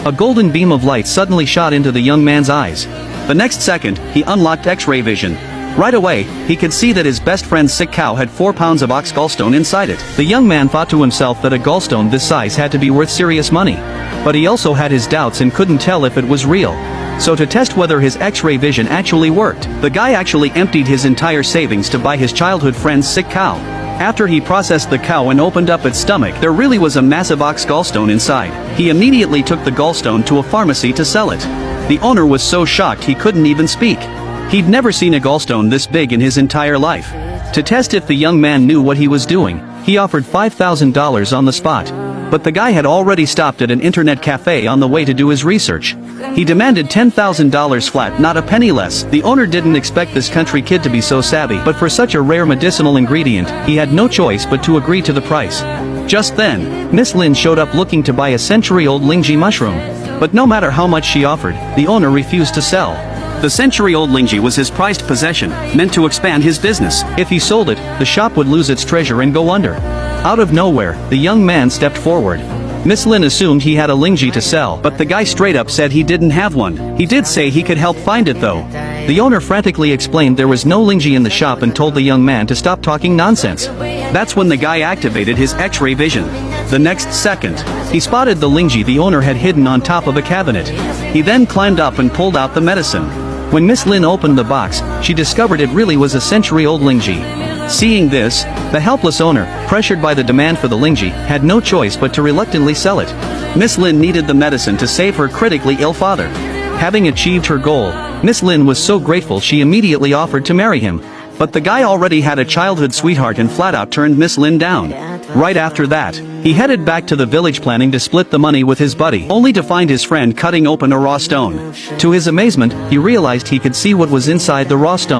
A golden beam of light suddenly shot into the young man's eyes. The next second, he unlocked X-ray vision. Right away, he could see that his best friend's sick cow had 4 pounds of ox gallstone inside it. The young man thought to himself that a gallstone this size had to be worth serious money. But he also had his doubts and couldn't tell if it was real. So to test whether his X-ray vision actually worked, the guy actually emptied his entire savings to buy his childhood friend's sick cow. After he processed the cow and opened up its stomach, there really was a massive ox gallstone inside. He immediately took the gallstone to a pharmacy to sell it. The owner was so shocked he couldn't even speak. He'd never seen a gallstone this big in his entire life. To test if the young man knew what he was doing, he offered $5,000 on the spot. But the guy had already stopped at an internet cafe on the way to do his research. He demanded $10,000 flat, not a penny less. The owner didn't expect this country kid to be so savvy, but for such a rare medicinal ingredient, he had no choice but to agree to the price. Just then, Miss Lin showed up looking to buy a century-old Lingji mushroom. But no matter how much she offered, the owner refused to sell. The century-old Lingji was his prized possession, meant to expand his business. If he sold it, the shop would lose its treasure and go under. Out of nowhere, the young man stepped forward. Miss Lin assumed he had a Lingji to sell, but the guy straight up said he didn't have one. He did say he could help find it though. The owner frantically explained there was no Lingji in the shop and told the young man to stop talking nonsense. That's when the guy activated his X-ray vision. The next second, he spotted the Lingji the owner had hidden on top of a cabinet. He then climbed up and pulled out the medicine. When Miss Lin opened the box, she discovered it really was a century-old Lingji. Seeing this, the helpless owner, pressured by the demand for the Lingji, had no choice but to reluctantly sell it. Miss Lin needed the medicine to save her critically ill father. Having achieved her goal, Miss Lin was so grateful she immediately offered to marry him. But the guy already had a childhood sweetheart and flat out turned Miss Lin down. Right after that, he headed back to the village planning to split the money with his buddy, only to find his friend cutting open a raw stone. To his amazement, he realized he could see what was inside the raw stone.